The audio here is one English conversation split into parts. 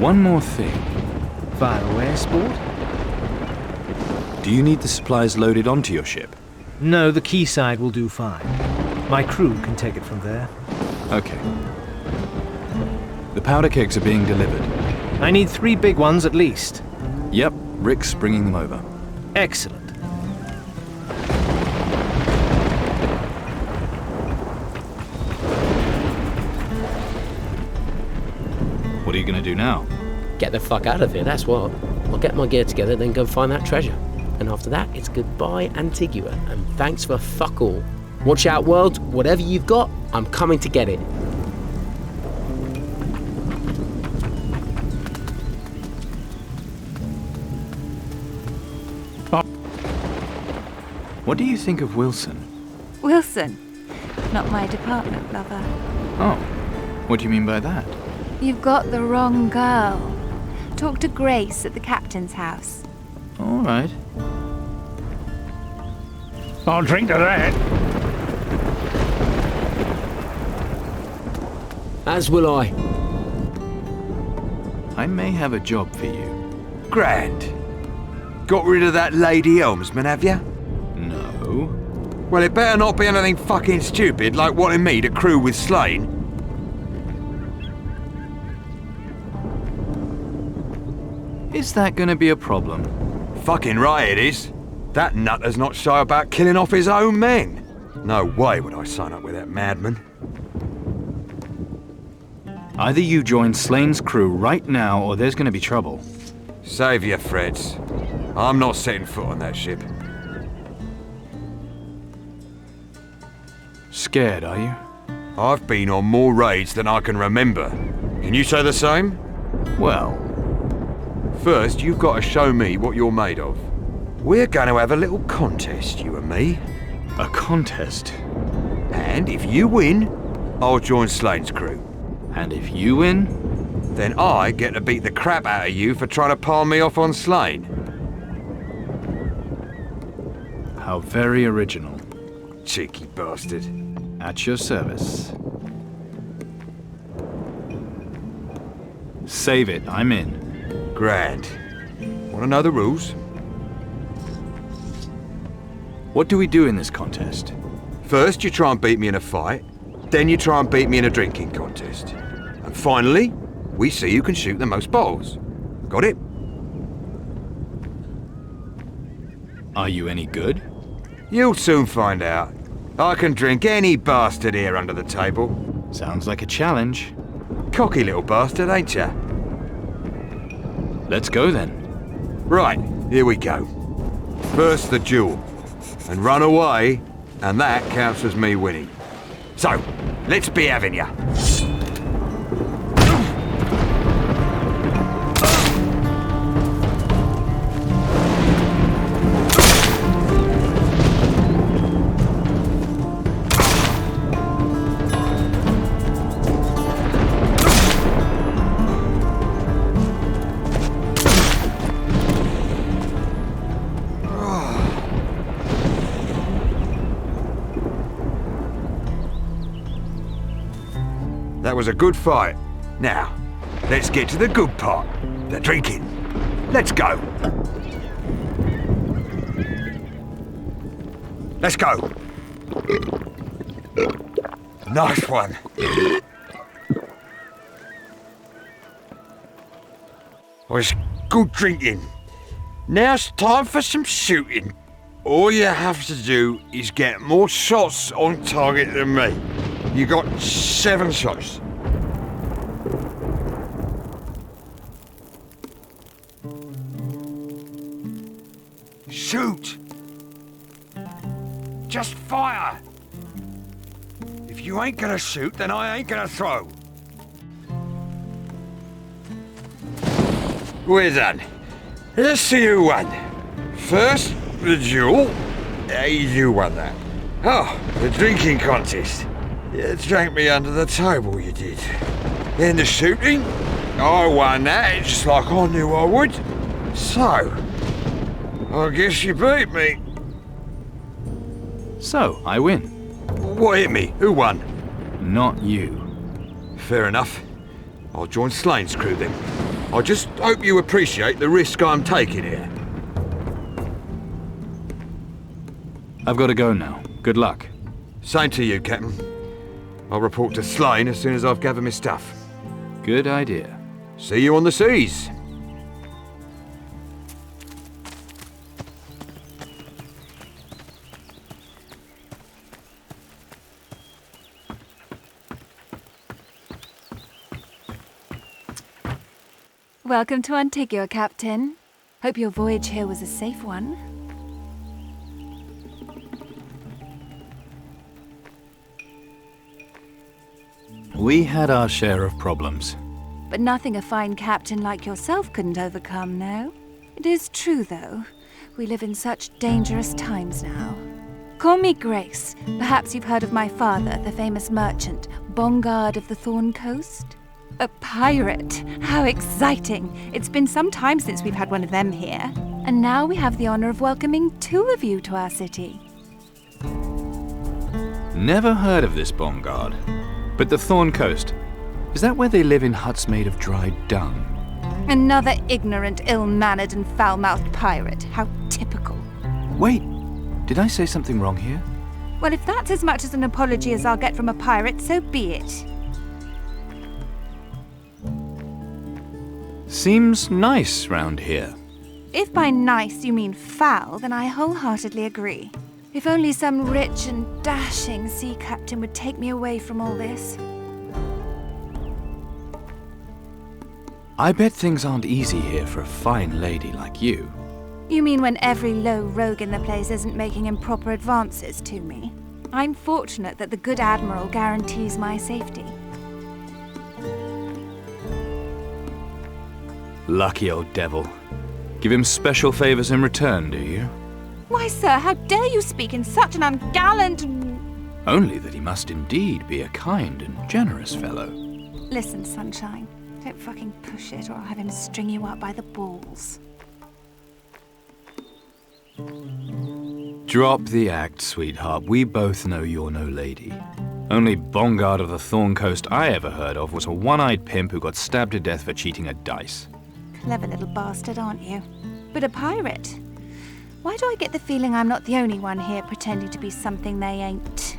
One more thing. Fire away, sport? Do you need the supplies loaded onto your ship? No, the quayside will do fine. My crew can take it from there. Okay. The powder kegs are being delivered. I need 3 big ones at least. Yep, Rick's bringing them over. Excellent. What are you going to do now? Get the fuck out of here, that's what. I'll get my gear together, then go find that treasure. And after that, it's goodbye Antigua, and thanks for fuck all. Watch out, world. Whatever you've got, I'm coming to get it. What do you think of Wilson? Wilson. Not my department, lover. Oh, what do you mean by that? You've got the wrong girl. Talk to Grace at the captain's house. All right. I'll drink to that. As will I. I may have a job for you. Grand. Got rid of that lady helmsman, have ya? No. Well, it better not be anything fucking stupid like wanting me to crew with Slane. Is that going to be a problem? Fucking right it is. That nutter's not shy about killing off his own men. No way would I sign up with that madman. Either you join Slane's crew right now, or there's going to be trouble. Save your threats. I'm not setting foot on that ship. Scared, are you? I've been on more raids than I can remember. Can you say the same? Well, First, you've got to show me what you're made of. We're going to have a little contest, you and me. a contest. And if you win, I'll join Slane's crew. And if you win? Then I get to beat the crap out of you for trying to palm me off on Slane. How very original. Cheeky bastard. At your service. Save it, I'm in. Grand. Want to know the rules? What do we do in this contest? First, you try and beat me in a fight. Then you try and beat me in a drinking contest. And finally, we see who can shoot the most bottles. Got it? Are you any good? You'll soon find out. I can drink any bastard here under the table. Sounds like a challenge. Cocky little bastard, ain't ya? Let's go then. Right, here we go. First the duel. And run away, and that counts as me winning. So, let's be having ya. That was a good fight. Now, let's get to the good part, the drinking. Let's go. Let's go. Nice one. Was good drinking. Now it's time for some shooting. All you have to do is get more shots on target than me. You got 7 shots. Shoot! Just fire! If you ain't gonna shoot, then I ain't gonna throw. We're done. Let's see who won. First, the duel. You won that. Oh, the drinking contest. You drank me under the table, you did. Then the shooting. I won that, just like I knew I would. So, I guess you beat me. So, I win. What hit me? Who won? Not you. Fair enough. I'll join Slane's crew then. I just hope you appreciate the risk I'm taking here. I've got to go now. Good luck. Same to you, Captain. I'll report to Slane as soon as I've gathered my stuff. Good idea. See you on the seas. Welcome to Antigua, Captain. Hope your voyage here was a safe one. We had our share of problems. But nothing a fine captain like yourself couldn't overcome, no? It is true, though. We live in such dangerous times now. Call me Grace. Perhaps you've heard of my father, the famous merchant, Bongard of the Thorn Coast? A pirate! How exciting! It's been some time since we've had one of them here. And now we have the honor of welcoming 2 of you to our city. Never heard of this Bongard. But the Thorn Coast, is that where they live in huts made of dried dung? Another ignorant, ill-mannered and foul-mouthed pirate. How typical. Wait, did I say something wrong here? Well, if that's as much as an apology as I'll get from a pirate, so be it. Seems nice round here. If by nice you mean foul, then I wholeheartedly agree. If only some rich and dashing sea captain would take me away from all this. I bet things aren't easy here for a fine lady like you. You mean when every low rogue in the place isn't making improper advances to me? I'm fortunate that the good admiral guarantees my safety. Lucky old devil. Give him special favors in return, do you? Why, sir, how dare you speak in such an ungallant... Only that he must indeed be a kind and generous fellow. Listen, Sunshine. Don't fucking push it or I'll have him string you up by the balls. Drop the act, sweetheart. We both know you're no lady. Only Bongard of the Thorn Coast I ever heard of was a one-eyed pimp who got stabbed to death for cheating at dice. Clever little bastard, aren't you? But a pirate? Why do I get the feeling I'm not the only one here pretending to be something they ain't?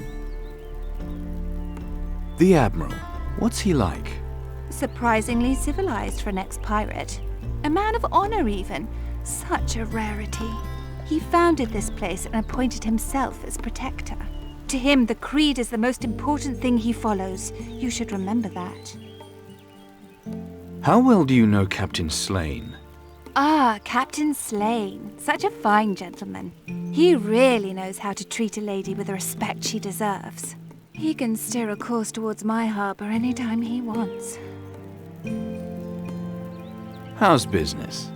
The Admiral. What's he like? Surprisingly civilized for an ex-pirate. A man of honor, even. Such a rarity. He founded this place and appointed himself as protector. To him, the creed is the most important thing he follows. You should remember that. How well do you know Captain Slane? Ah, Captain Slane. Such a fine gentleman. He really knows how to treat a lady with the respect she deserves. He can steer a course towards my harbor anytime he wants. How's business?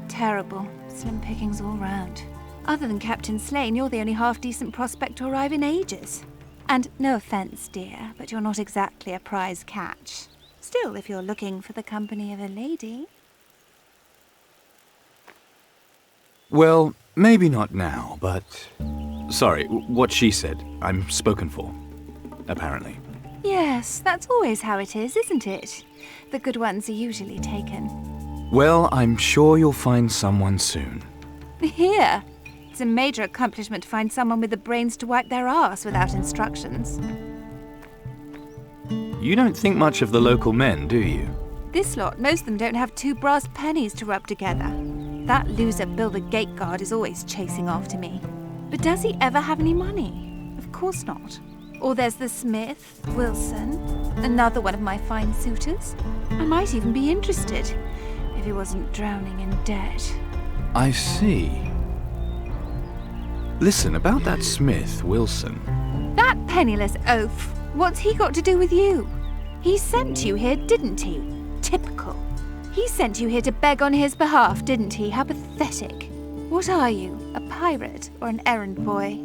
Terrible. Slim pickings all round. Other than Captain Slane, you're the only half-decent prospect to arrive in ages. And no offense, dear, but you're not exactly a prize catch. Still, if you're looking for the company of a lady... Well, maybe not now, but... Sorry, what she said. I'm spoken for. Apparently. Yes, that's always how it is, isn't it? The good ones are usually taken. Well, I'm sure you'll find someone soon. Here! It's a major accomplishment to find someone with the brains to wipe their arse without instructions. You don't think much of the local men, do you? This lot, most of them don't have 2 brass pennies to rub together. That loser Bill the Gate Guard is always chasing after me. But does he ever have any money? Of course not. Or there's the Smith, Wilson, another one of my fine suitors. I might even be interested, if he wasn't drowning in debt. I see. Listen, about that Smith, Wilson. That penniless oaf, what's he got to do with you? He sent you here, didn't he? Typical. He sent you here to beg on his behalf, didn't he? How pathetic. What are you, a pirate or an errand boy?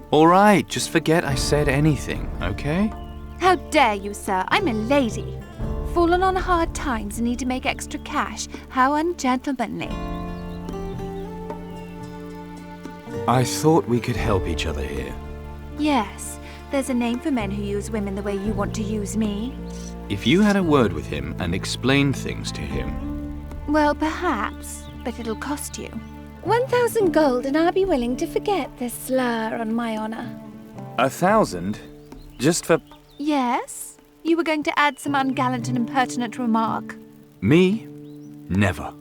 All right, just forget I said anything, okay? How dare you, sir? I'm a lady. Fallen on hard times and need to make extra cash. How ungentlemanly. I thought we could help each other here. Yes, there's a name for men who use women the way you want to use me. If you had a word with him and explained things to him... Well, perhaps, but it'll cost you. 1,000 gold, and I'll be willing to forget this slur on my honor. 1,000? Just for... Yes? You were going to add some ungallant and impertinent remark. me? Never.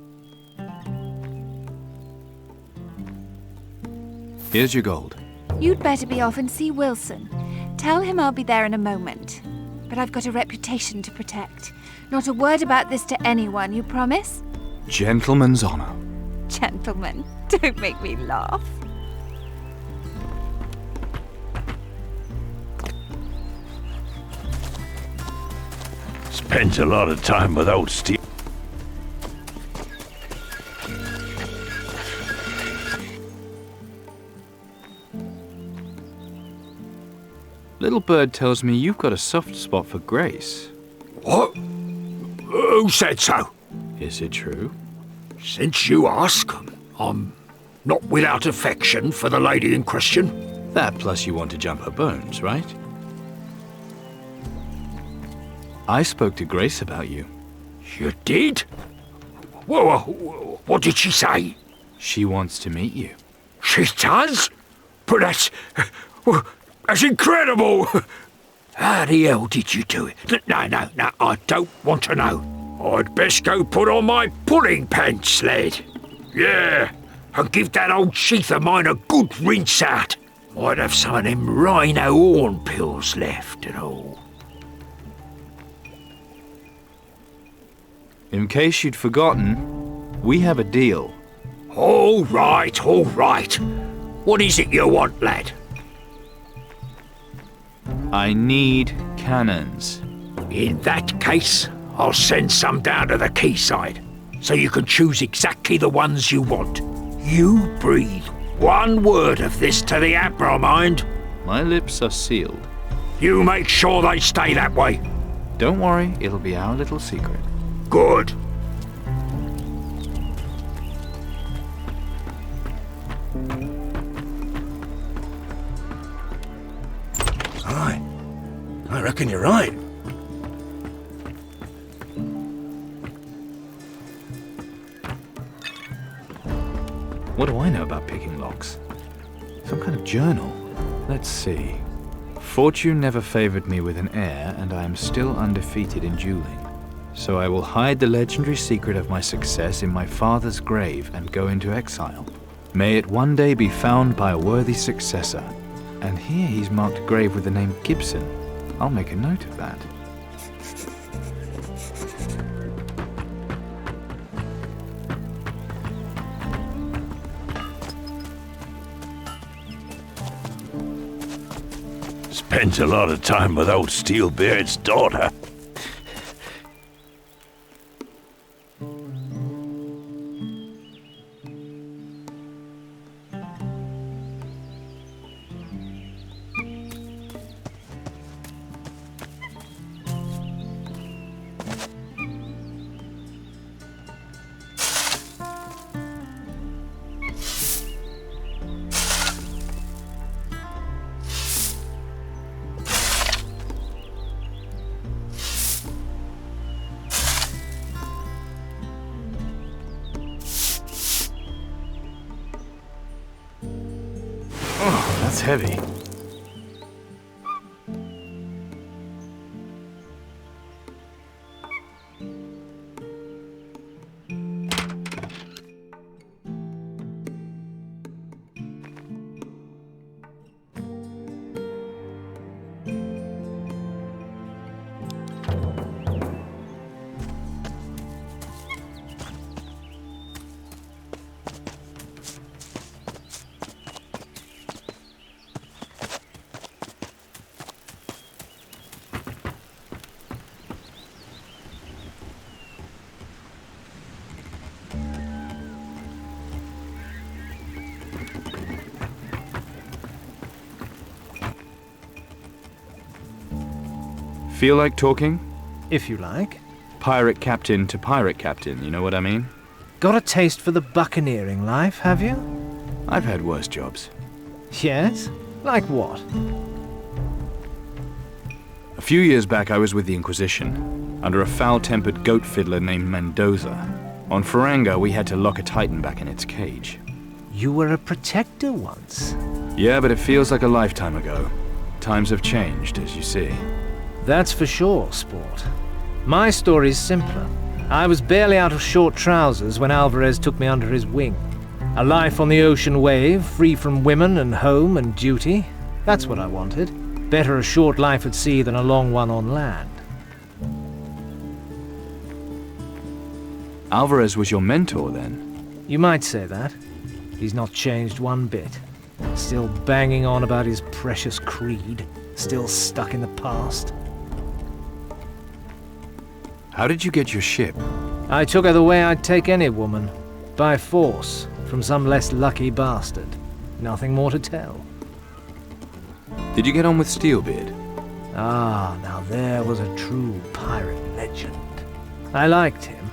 Here's your gold. You'd better be off and see Wilson. Tell him I'll be there in a moment. But I've got a reputation to protect. Not a word about this to anyone, you promise? Gentleman's honor. Gentlemen, don't make me laugh. Spends a lot of time without steel. Little bird tells me you've got a soft spot for Grace. What? Who said so? Is it true? Since you ask, I'm not without affection for the lady in question. That plus you want to jump her bones, right? I spoke to Grace about you. You did? Well, what did she say? She wants to meet you. She does? But that's incredible! How the hell did you do it? No, I don't want to know. I'd best go put on my pudding pants, lad. Yeah, and give that old sheath of mine a good rinse out. Might have some of them rhino horn pills left and all. In case you'd forgotten, we have a deal. All right. What is it you want, lad? I need cannons. In that case, I'll send some down to the quayside, so you can choose exactly the ones you want. You breathe one word of this to the Admiral, mind? My lips are sealed. You make sure they stay that way. Don't worry, it'll be our little secret. Good. Aye, I reckon you're right. What do I know about picking locks? Some kind of journal. Let's see. Fortune never favored me with an heir, and I am still undefeated in dueling. So I will hide the legendary secret of my success in my father's grave and go into exile. May it one day be found by a worthy successor. And here he's marked a grave with the name Gibson. I'll make a note of that. Spends a lot of time without Steelbeard's daughter. Oh, that's heavy. Feel like talking? If you like. Pirate captain to pirate captain, you know what I mean? Got a taste for the buccaneering life, have you? I've had worse jobs. Yes? Like what? A few years back, I was with the Inquisition, under a foul-tempered goat fiddler named Mendoza. On Faranga, we had to lock a titan back in its cage. You were a protector once. Yeah, but it feels like a lifetime ago. Times have changed, as you see. That's for sure, Sport. My story's simpler. I was barely out of short trousers when Alvarez took me under his wing. A life on the ocean wave, free from women and home and duty. That's what I wanted. Better a short life at sea than a long one on land. Alvarez was your mentor, then? You might say that. He's not changed one bit. Still banging on about his precious creed. Still stuck in the past. How did you get your ship? I took her the way I'd take any woman. By force, from some less lucky bastard. Nothing more to tell. Did you get on with Steelbeard? Ah, now there was a true pirate legend. I liked him.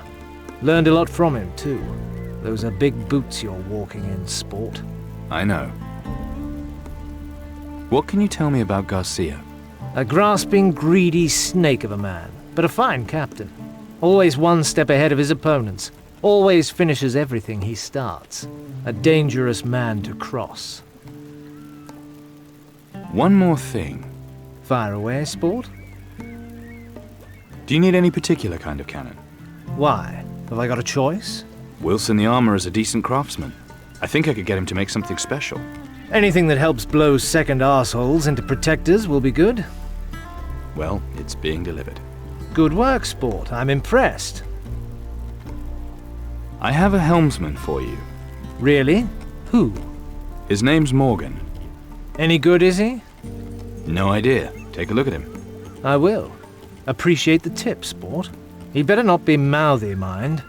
Learned a lot from him, too. Those are big boots you're walking in, Sport. I know. What can you tell me about Garcia? A grasping, greedy snake of a man, but a fine captain. Always one step ahead of his opponents. Always finishes everything he starts. A dangerous man to cross. One more thing. Fire away, Sport. Do you need any particular kind of cannon? Why? Have I got a choice? Wilson the armor is a decent craftsman. I think I could get him to make something special. Anything that helps blow second arseholes into protectors will be good. Well, it's being delivered. Good work, Sport. I'm impressed. I have a helmsman for you. Really? Who? His name's Morgan. Any good, is he? No idea. Take a look at him. I will. Appreciate the tip, Sport. He better not be mouthy, mind.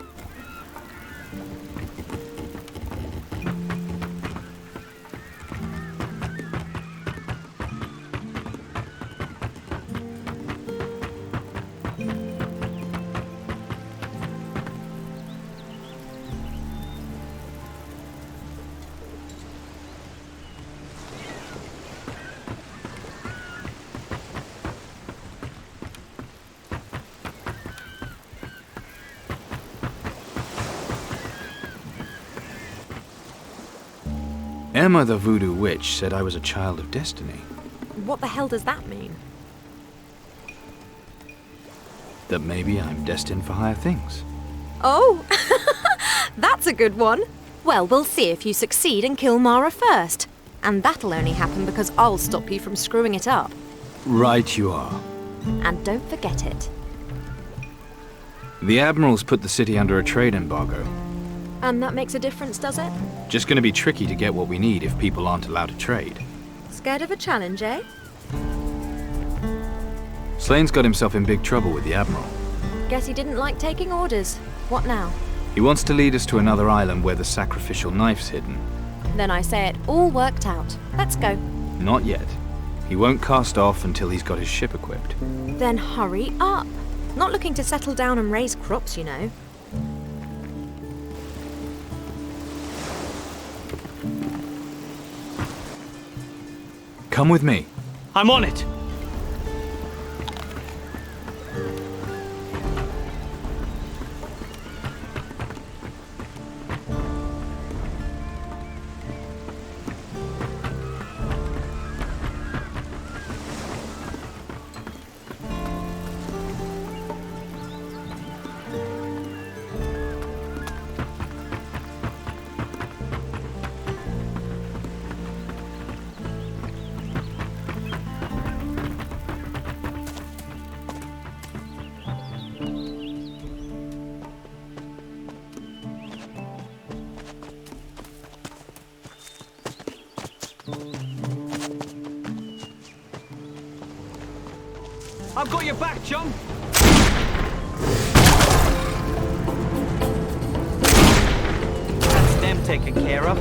Emma the Voodoo Witch said I was a child of destiny. What the hell does that mean? That maybe I'm destined for higher things. Oh, that's a good one. Well, we'll see if you succeed and kill Mara first. And that'll only happen because I'll stop you from screwing it up. Right you are. And don't forget it. The Admiral's put the city under a trade embargo. And that makes a difference, does it? Just gonna be tricky to get what we need if people aren't allowed to trade. Scared of a challenge, eh? Slane's got himself in big trouble with the Admiral. Guess he didn't like taking orders. What now? He wants to lead us to another island where the sacrificial knife's hidden. Then I say it all worked out. Let's go. Not yet. He won't cast off until he's got his ship equipped. Then hurry up. Not looking to settle down and raise crops, you know. Come with me. I'm on it. I've got your back, chum. That's them taken care of.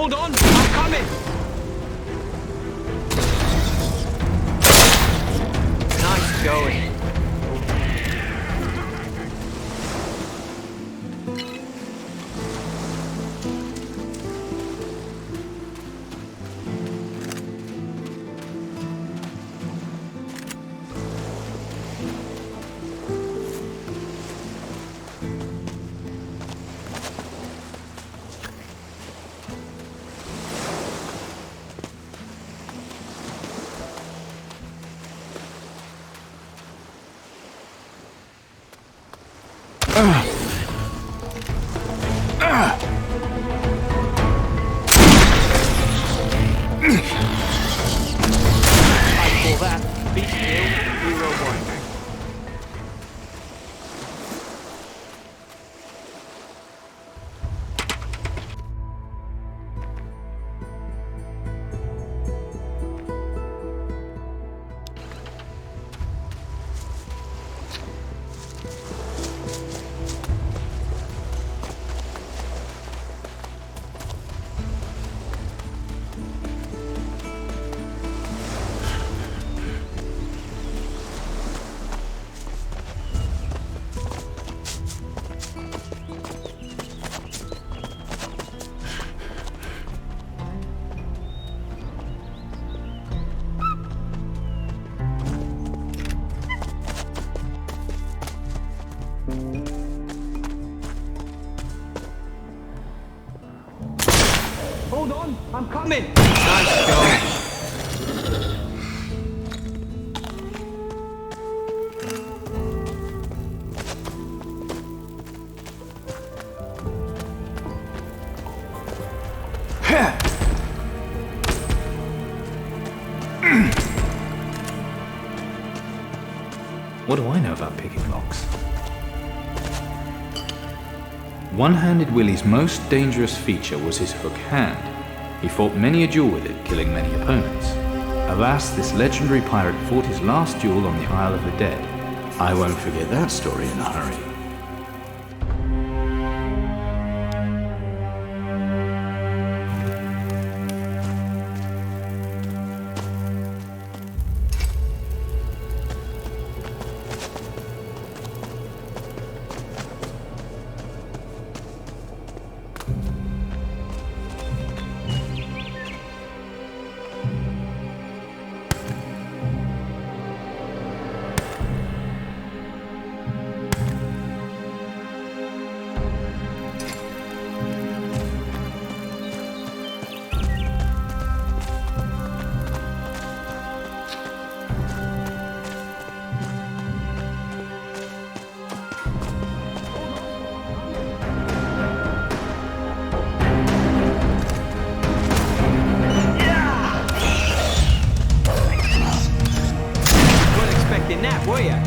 Hold on, I'm coming! Nice going. Hold on, I'm coming! Nice going. What do I know about picking locks? One-Handed Willie's most dangerous feature was his hook hand. He fought many a duel with it, killing many opponents. Alas, this legendary pirate fought his last duel on the Isle of the Dead. I won't forget that story in a hurry. Were ya?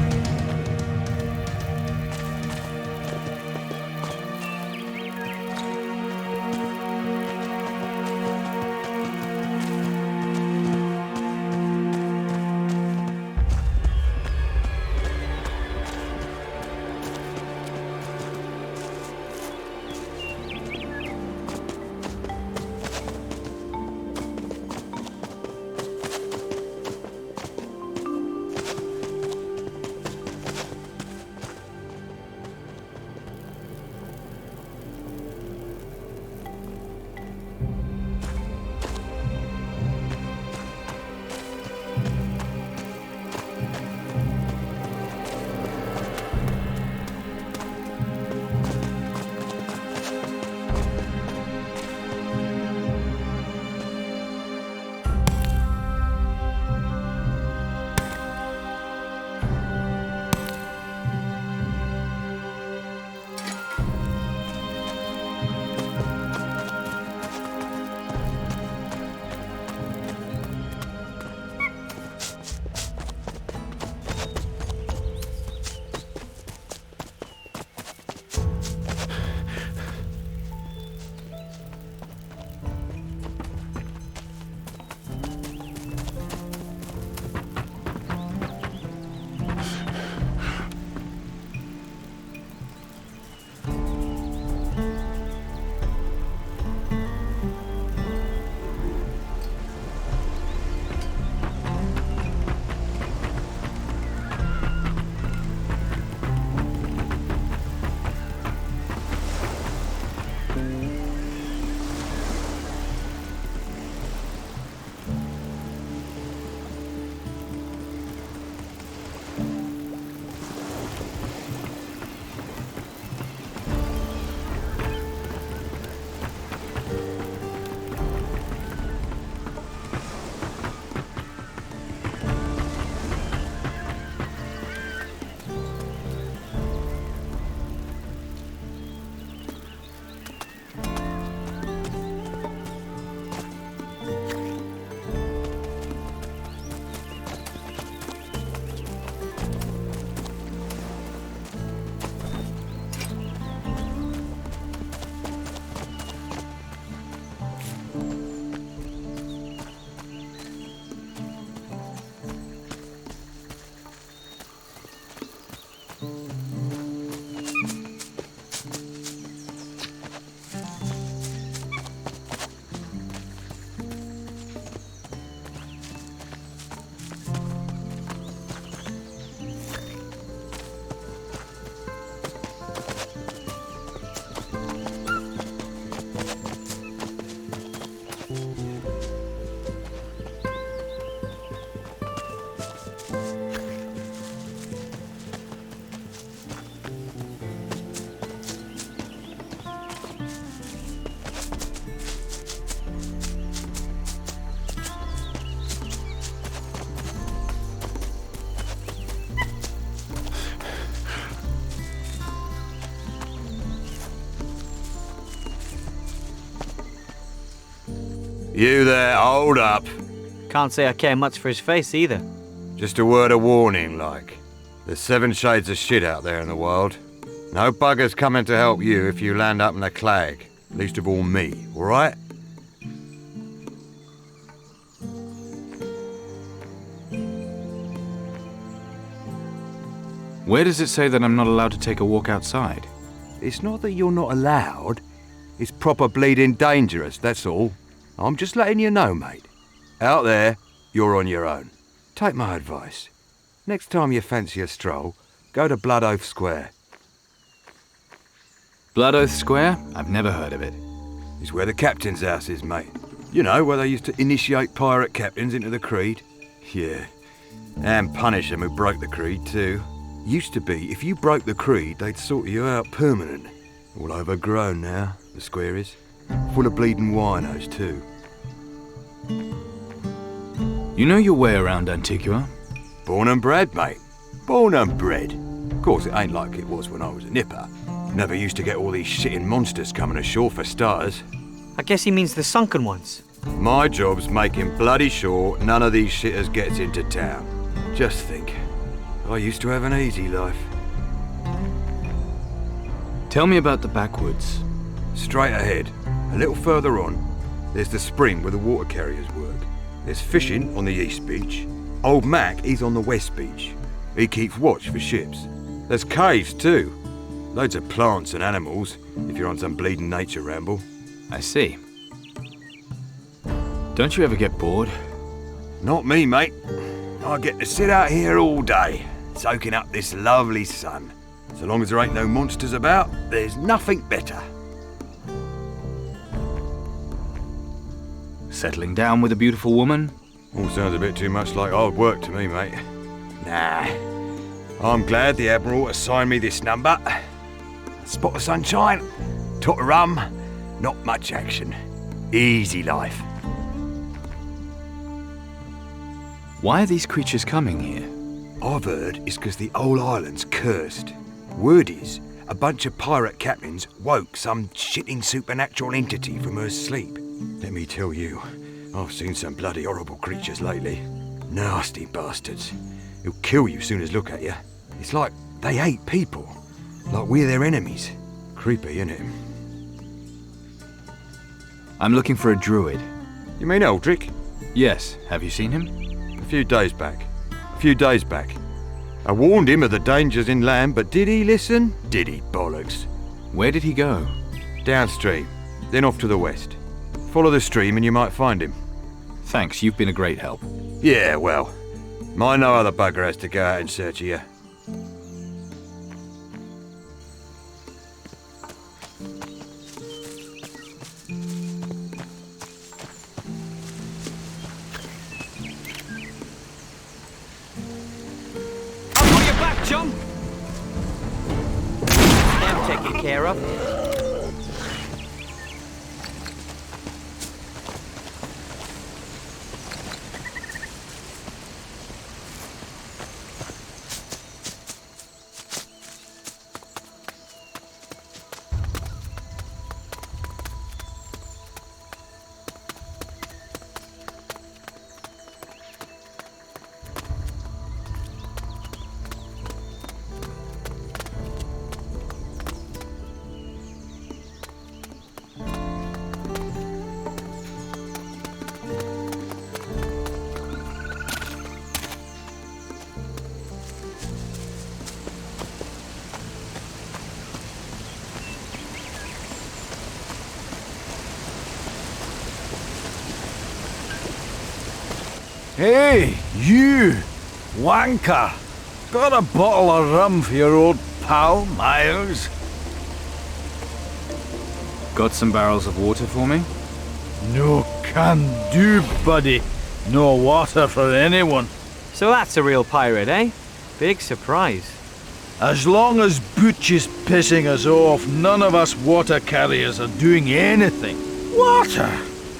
You there, hold up. Can't say I care much for his face either. Just a word of warning, like. There's 7 shades of shit out there in the world. No bugger's coming to help you if you land up in the clag. Least of all me, alright? Where does it say that I'm not allowed to take a walk outside? It's not that you're not allowed. It's proper bleeding dangerous, that's all. I'm just letting you know, mate. Out there, you're on your own. Take my advice. Next time you fancy a stroll, go to Blood Oath Square. Blood Oath Square? I've never heard of it. It's where the captain's house is, mate. You know, where they used to initiate pirate captains into the creed? Yeah. And punish them who broke the creed, too. Used to be, if you broke the creed, they'd sort you out permanent. All overgrown now, the square is. Full of bleeding winos, too. You know your way around Antigua? Born and bred, mate. Born and bred. Of course, it ain't like it was when I was a nipper. Never used to get all these shitting monsters coming ashore for starters. I guess he means the sunken ones. My job's making bloody sure none of these shitters gets into town. Just think, I used to have an easy life. Tell me about the backwoods. Straight ahead, a little further on, there's the spring where the water carriers work. There's fishing on the east beach. Old Mac, he's on the west beach. He keeps watch for ships. There's caves too. Loads of plants and animals, if you're on some bleeding nature ramble. I see. Don't you ever get bored? Not me, mate. I get to sit out here all day, soaking up this lovely sun. So long as there ain't no monsters about, there's nothing better. Settling down with a beautiful woman? All sounds a bit too much like hard work to me, mate. Nah. I'm glad the Admiral assigned me this number. A spot of sunshine, tot of rum, not much action. Easy life. Why are these creatures coming here? I've heard it's because the whole island's cursed. Word is, a bunch of pirate captains woke some shitting supernatural entity from her sleep. Let me tell you, I've seen some bloody horrible creatures lately. Nasty bastards. Who'll kill you soon as look at you. It's like they hate people. Like we're their enemies. Creepy, innit? I'm looking for a druid. You mean Eldrick? Yes. Have you seen him? A few days back. I warned him of the dangers inland, but did he listen? Did he, bollocks? Where did he go? Downstream, then off to the west. Follow the stream and you might find him. Thanks, you've been a great help. Yeah, well, my no other bugger has to go out in search of you. I've got your back, John! Them taken care of. Hey, you! Wanker! Got a bottle of rum for your old pal, Miles? Got some barrels of water for me? No can do, buddy. No water for anyone. So that's a real pirate, eh? Big surprise. As long as Butch is pissing us off, none of us water carriers are doing anything. Water?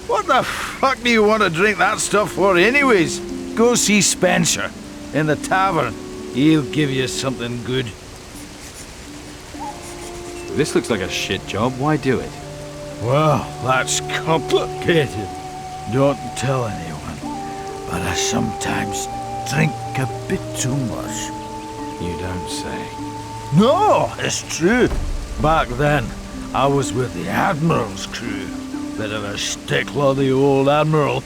What the fuck do you want to drink that stuff for anyways? Go see Spencer in the tavern. He'll give you something good. This looks like a shit job. Why do it? Well, that's complicated. Don't tell anyone. But I sometimes drink a bit too much. You don't say. No, it's true. Back then, I was with the Admiral's crew. Bit of a stickler, the old Admiral.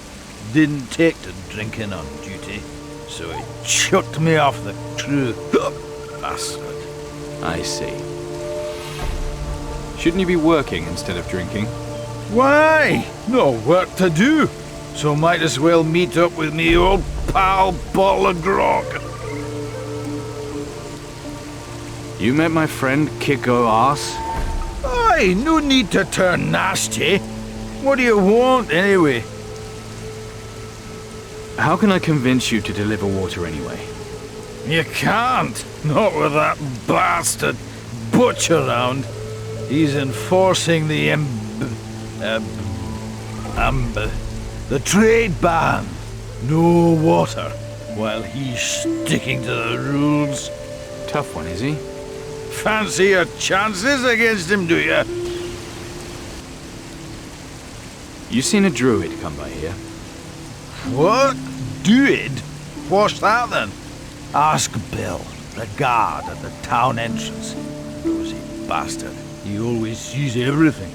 Didn't take to drinking on duty, so he chucked me off the crew. Bastard. I see. Shouldn't you be working instead of drinking? Why? No work to do. So might as well meet up with me old pal bottle of grog. You met my friend Kiko Arse? Aye, no need to turn nasty. What do you want, anyway? How can I convince you to deliver water anyway? You can't. Not with that bastard Butch around. He's enforcing the the trade ban. No water, while he's sticking to the rules. Tough one, is he? Fancy your chances against him, do you? You seen a druid come by here? What? Druid? What's that then? Ask Bill, the guard at the town entrance. Nosy bastard. He always sees everything.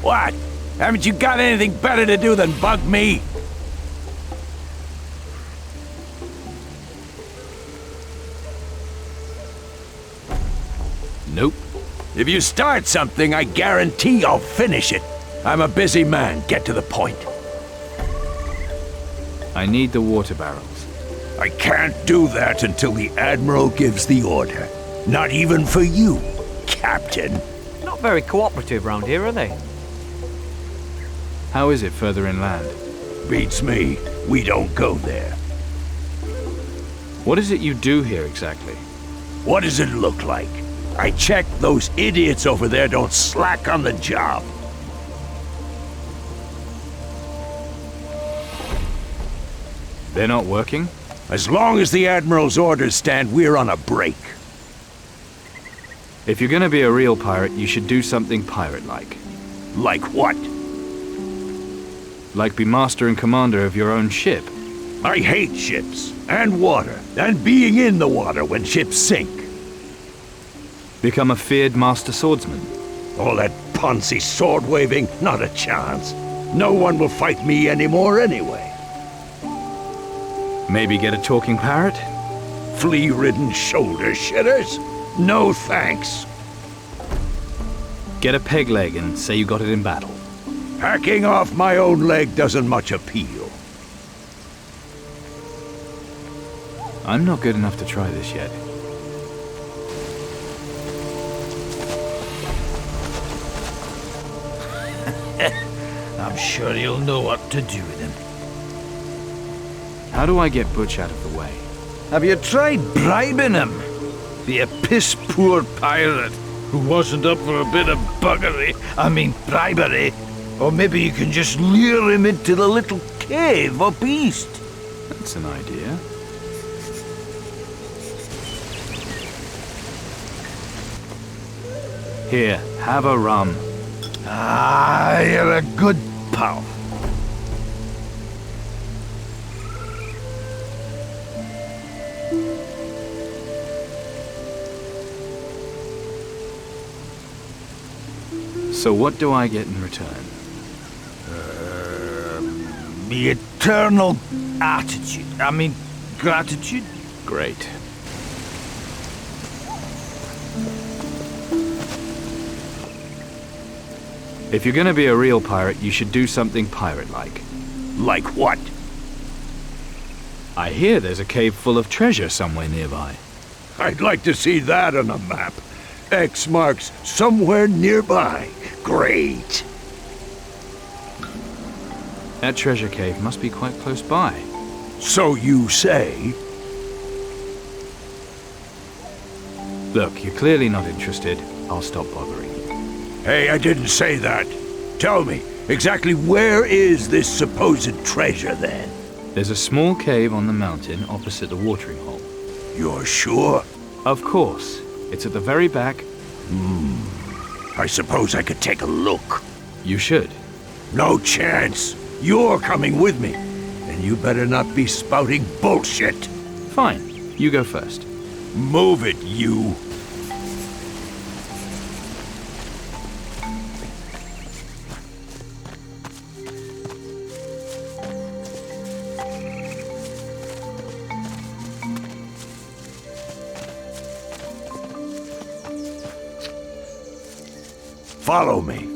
What? Haven't you got anything better to do than bug me? Nope. If you start something, I guarantee I'll finish it. I'm a busy man. Get to the point. I need the water barrels. I can't do that until the Admiral gives the order. Not even for you, Captain. Not very cooperative round here, are they? How is it further inland? Beats me. We don't go there. What is it you do here exactly? What does it look like? I check those idiots over there don't slack on the job. They're not working? As long as the Admiral's orders stand, we're on a break. If you're gonna be a real pirate, you should do something pirate-like. Like what? Like be master and commander of your own ship. I hate ships, and water, and being in the water when ships sink. Become a feared master swordsman. All that poncy sword-waving, not a chance. No one will fight me anymore anyway. Maybe get a talking parrot? Flea-ridden shoulder shitters? No thanks. Get a peg leg and say you got it in battle. Hacking off my own leg doesn't much appeal. I'm not good enough to try this yet. I'm sure he'll know what to do with him. How do I get Butch out of the way? Have you tried bribing him? Be a piss-poor pirate who wasn't up for a bit of bribery. Or maybe you can just lure him into the little cave up east. That's an idea. Here, have a rum. Ah, you're a good pal. So what do I get in return? The eternal attitude. I mean, gratitude. Great. If you're gonna be a real pirate, you should do something pirate-like. Like what? I hear there's a cave full of treasure somewhere nearby. I'd like to see that on a map. X marks somewhere nearby. Great. That treasure cave must be quite close by. So you say? Look, you're clearly not interested. I'll stop bothering. Hey, I didn't say that. Tell me, exactly where is this supposed treasure then? There's a small cave on the mountain opposite the watering hole. You're sure? Of course. It's at the very back. I suppose I could take a look. You should. No chance. You're coming with me. And you better not be spouting bullshit. Fine. You go first. Move it, you. Follow me.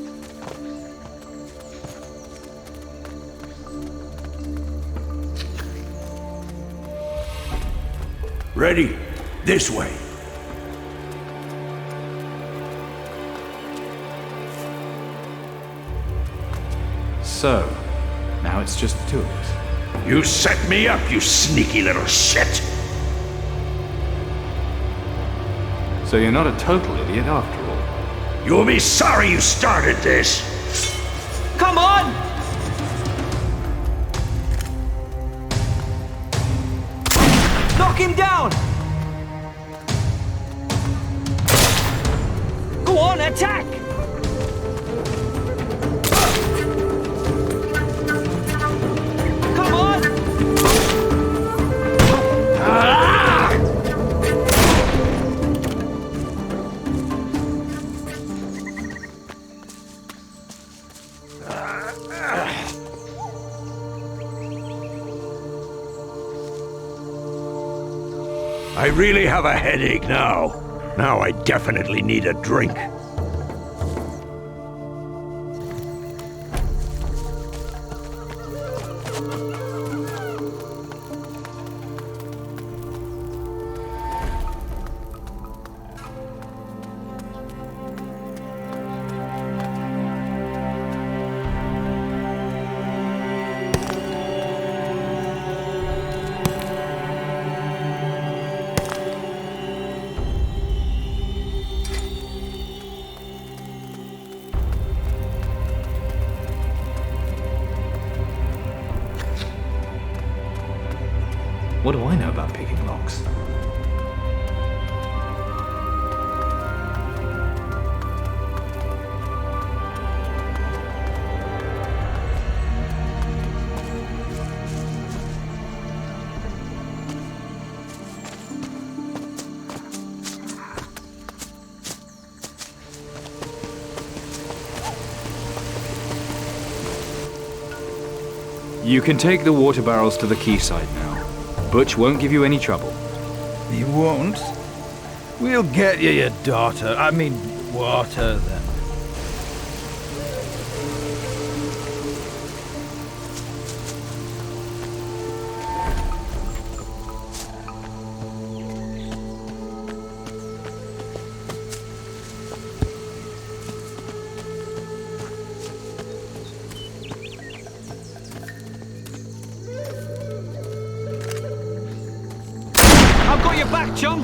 Ready? This way. So, now it's just the two of us. You set me up, you sneaky little shit! So you're not a total idiot after all. You'll be sorry you started this! Come on! Knock him down! Go on, attack! Come on! I really have a headache now. Now I definitely need a drink. What do I know about picking locks? You can take the water barrels to the quayside now. Butch won't give you any trouble. He won't? We'll get you your daughter. I mean, water, then. I've got your back, chum!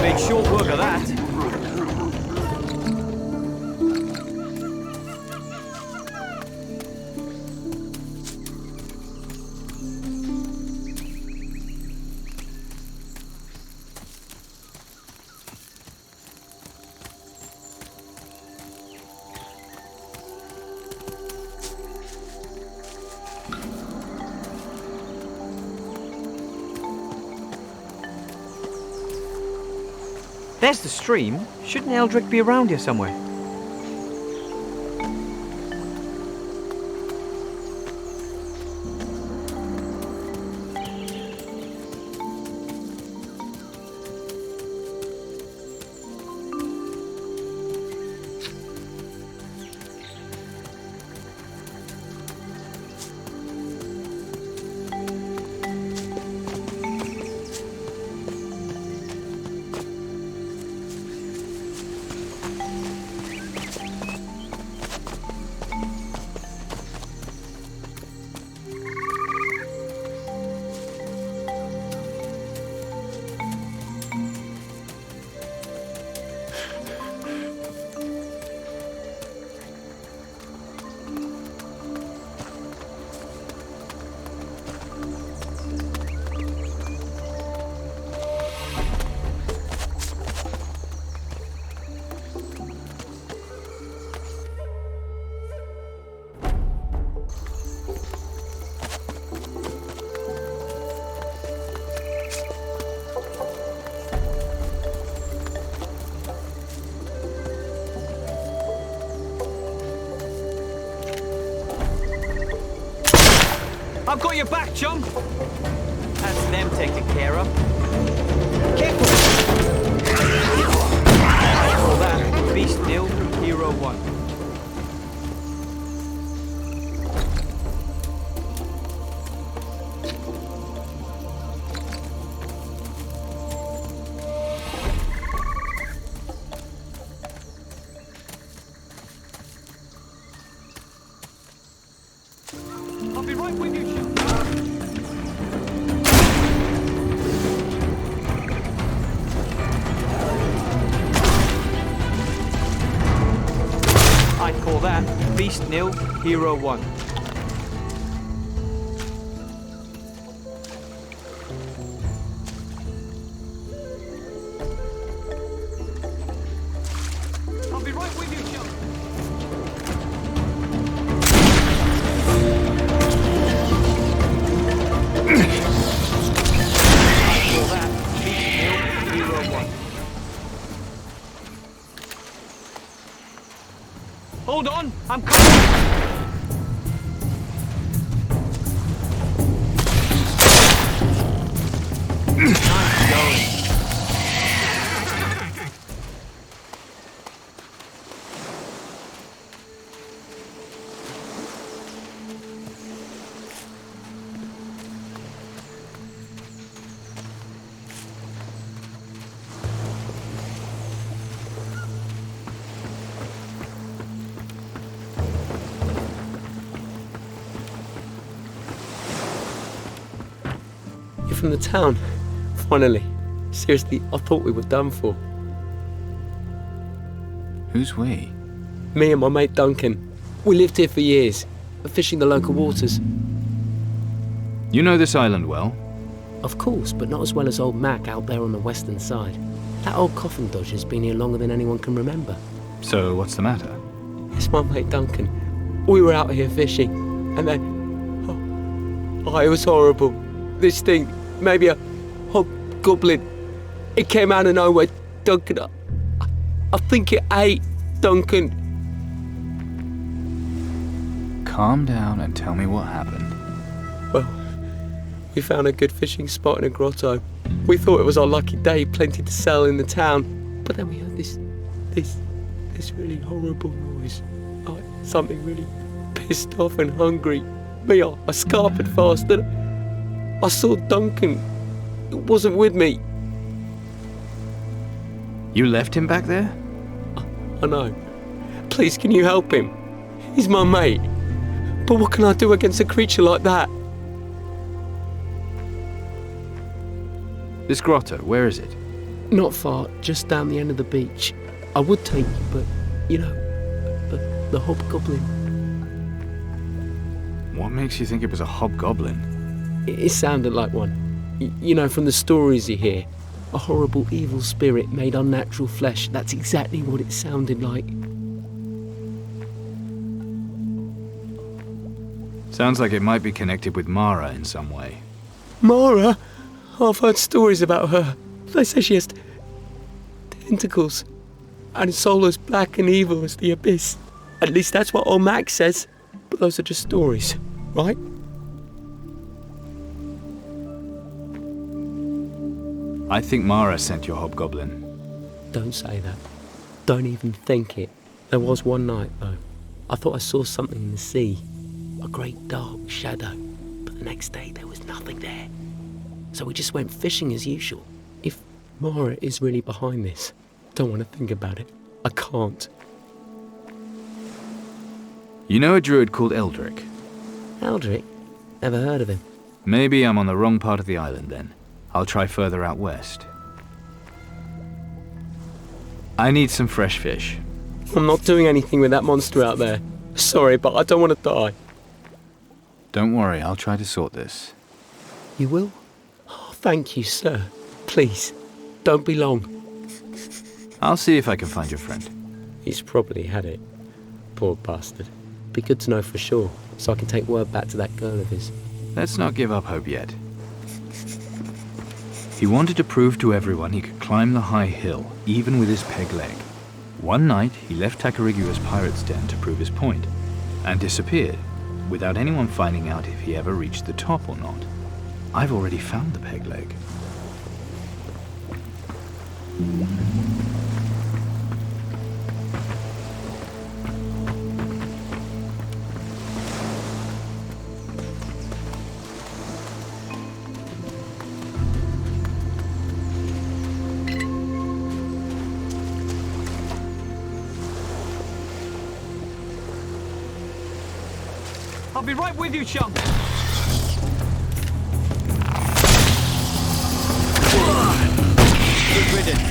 made short work of that. There's the stream. Shouldn't Eldrick be around here somewhere? I've got your back, chum! That's them taken care of. Careful! I call that Beast Nil from Hero 1. I'll be right with you, chum. I'd call that Beast Nil, Hero 1. I'll be right with you, chum. I'd call that Beast Nil, Hero 1. Hold on, I'm coming! Nice going. You're from the town. Finally. Seriously, I thought we were done for. Who's we? Me and my mate Duncan. We lived here for years, fishing the local waters. You know this island well? Of course, but not as well as old Mac out there on the western side. That old coffin dodge has been here longer than anyone can remember. So, what's the matter? It's my mate Duncan. We were out here fishing, and then... Oh, it was horrible. This thing, maybe a hobgoblin. It came out of nowhere, Duncan. I think it ate Duncan. Calm down and tell me what happened. Well, we found a good fishing spot in a grotto. We thought it was our lucky day, plenty to sell in the town. But then we heard this really horrible noise. Like something really pissed off and hungry. Me, I scarpered fast and I saw Duncan. It wasn't with me. You left him back there? I know. Please, can you help him? He's my mate. But what can I do against a creature like that? This grotto, where is it? Not far, just down the end of the beach. I would take you, but, you know, the hobgoblin. What makes you think it was a hobgoblin? It sounded like one. You know, from the stories you hear. A horrible evil spirit made unnatural flesh. That's exactly what it sounded like. Sounds like it might be connected with Mara in some way. Mara? I've heard stories about her. They say she has tentacles. And her soul as black and evil as the abyss. At least that's what old Max says. But those are just stories, right? I think Mara sent your hobgoblin. Don't say that. Don't even think it. There was one night, though. I thought I saw something in the sea. A great dark shadow. But the next day there was nothing there. So we just went fishing as usual. If Mara is really behind this, don't want to think about it. I can't. You know a druid called Eldrick? Eldrick? Never heard of him. Maybe I'm on the wrong part of the island then. I'll try further out west. I need some fresh fish. I'm not doing anything with that monster out there. Sorry, but I don't want to die. Don't worry, I'll try to sort this. You will? Oh, thank you, sir. Please, don't be long. I'll see if I can find your friend. He's probably had it. Poor bastard. Be good to know for sure, so I can take word back to that girl of his. Let's not give up hope yet. He wanted to prove to everyone he could climb the high hill, even with his peg leg. One night, he left Takarigua's pirate's den to prove his point, and disappeared, without anyone finding out if he ever reached the top or not. I've already found the peg leg. I'll be right with you, chum. Good riddance.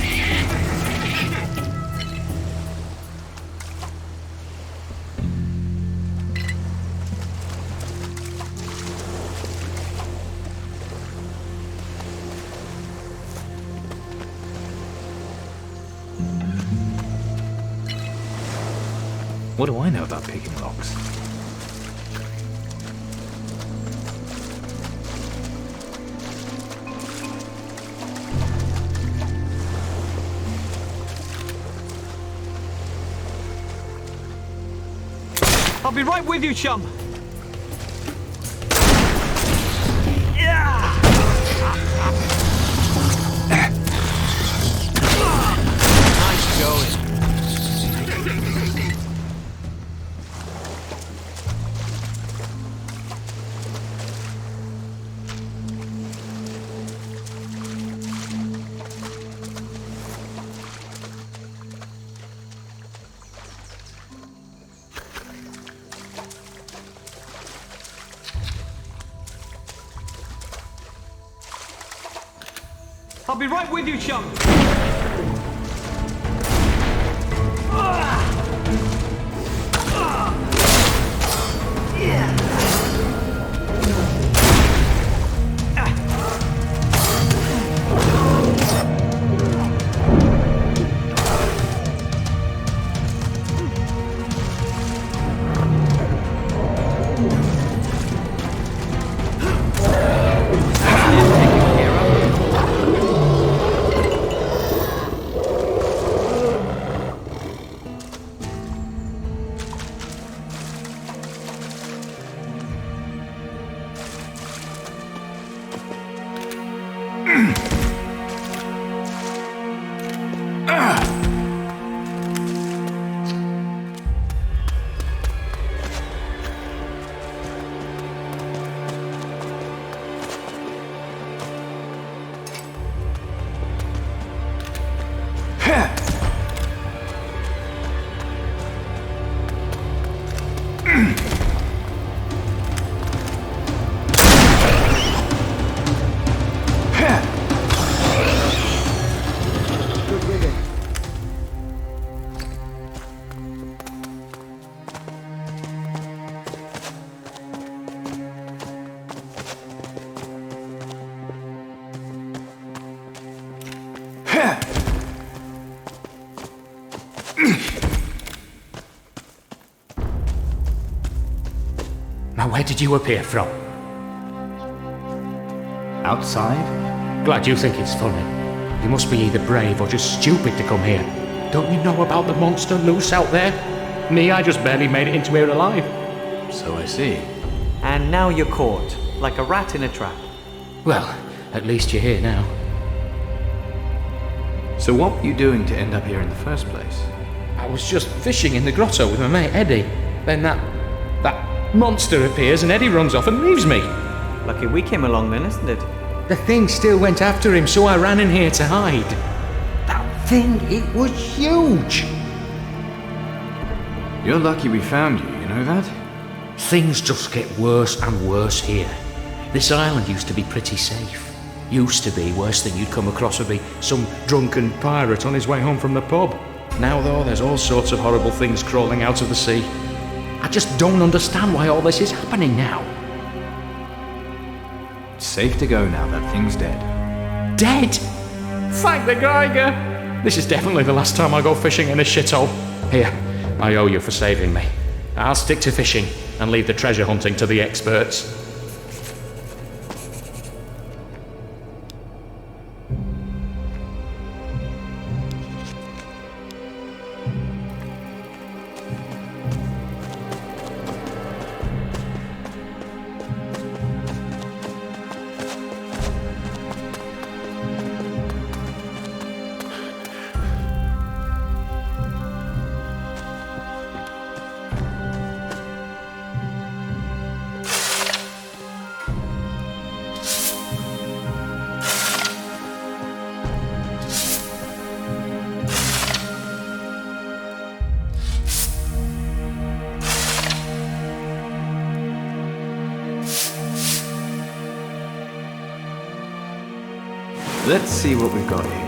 What do I know about picking locks? I'll be right with you, chum. Nice going. I'll be right with you, chum. Now, where did you appear from? Outside? Glad you think it's funny. You must be either brave or just stupid to come here. Don't you know about the monster loose out there? Me, I just barely made it into here alive. So I see. And now you're caught, like a rat in a trap. Well, at least you're here now. So what were you doing to end up here in the first place? I was just fishing in the grotto with my mate Eddie. Then that monster appears and Eddie runs off and leaves me. Lucky we came along then, isn't it? The thing still went after him, so I ran in here to hide. That thing, it was huge! You're lucky we found you, you know that? Things just get worse and worse here. This island used to be pretty safe. Used to be. Worst thing you'd come across would be some drunken pirate on his way home from the pub. Now though, there's all sorts of horrible things crawling out of the sea. I just don't understand why all this is happening now. It's safe to go now, that thing's dead. Dead? Thank the Geiger! This is definitely the last time I go fishing in a shithole. Here, I owe you for saving me. I'll stick to fishing and leave the treasure hunting to the experts. Let's see what we've got here.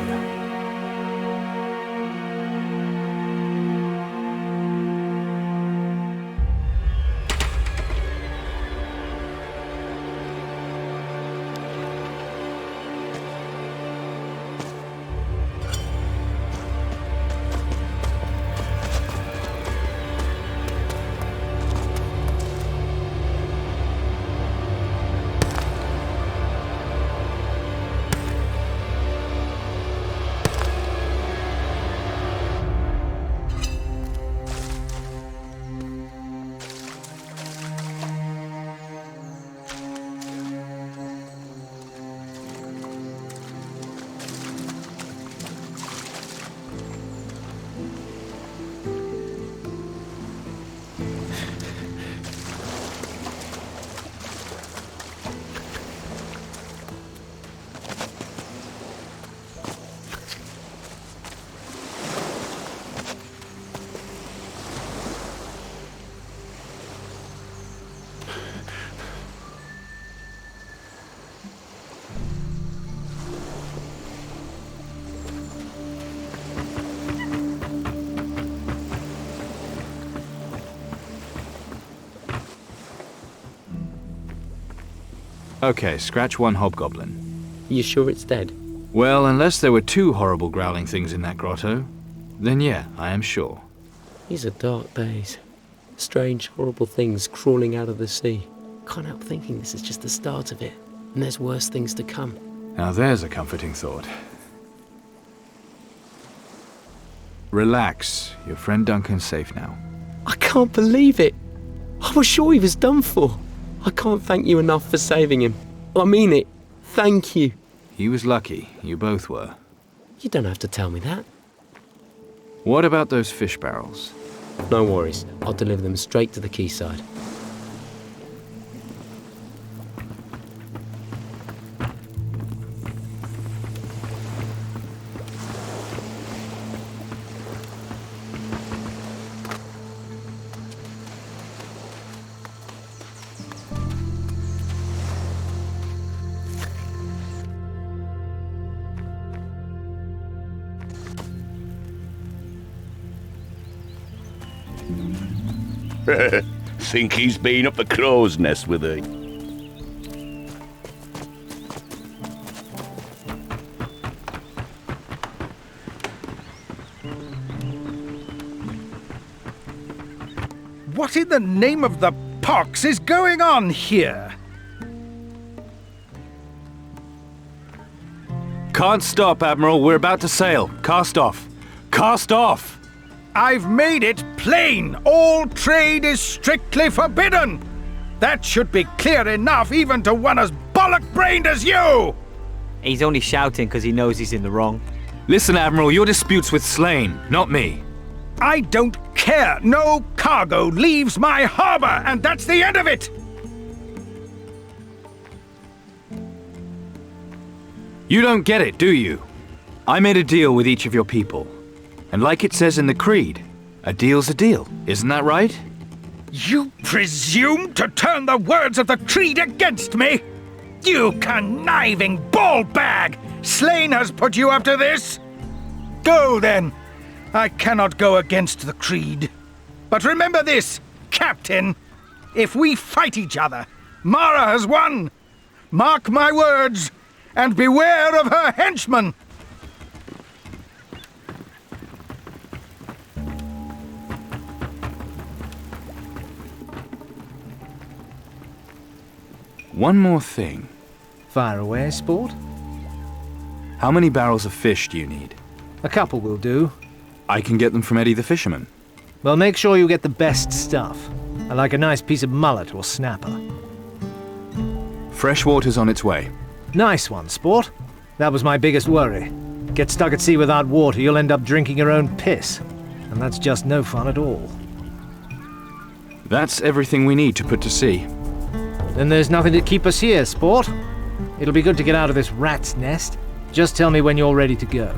Okay, scratch one hobgoblin. You sure it's dead? Well, unless there were two horrible growling things in that grotto, then yeah, I am sure. These are dark days. Strange, horrible things crawling out of the sea. Can't help thinking this is just the start of it, and there's worse things to come. Now there's a comforting thought. Relax, your friend Duncan's safe now. I can't believe it! I was sure he was done for. I can't thank you enough for saving him. I mean it. Thank you. He was lucky. You both were. You don't have to tell me that. What about those fish barrels? No worries. I'll deliver them straight to the quayside. Think he's been up the crow's nest with her. What in the name of the pox is going on here? Can't stop, Admiral. We're about to sail. Cast off. Cast off! I've made it plain. All trade is strictly forbidden. That should be clear enough even to one as bollock-brained as you! He's only shouting because he knows he's in the wrong. Listen, Admiral, your dispute's with Slane, not me. I don't care. No cargo leaves my harbor, and that's the end of it! You don't get it, do you? I made a deal with each of your people. And like it says in the Creed, a deal's a deal. Isn't that right? You presume to turn the words of the Creed against me? You conniving ballbag! Slane has put you up to this? Go, then. I cannot go against the Creed. But remember this, Captain. If we fight each other, Mara has won. Mark my words, and beware of her henchmen. One more thing. Fire away, sport. How many barrels of fish do you need? A couple will do. I can get them from Eddie the Fisherman. Well, make sure you get the best stuff. I like a nice piece of mullet or snapper. Fresh water's on its way. Nice one, sport. That was my biggest worry. Get stuck at sea without water, you'll end up drinking your own piss. And that's just no fun at all. That's everything we need to put to sea. Then there's nothing to keep us here, sport. It'll be good to get out of this rat's nest. Just tell me when you're ready to go.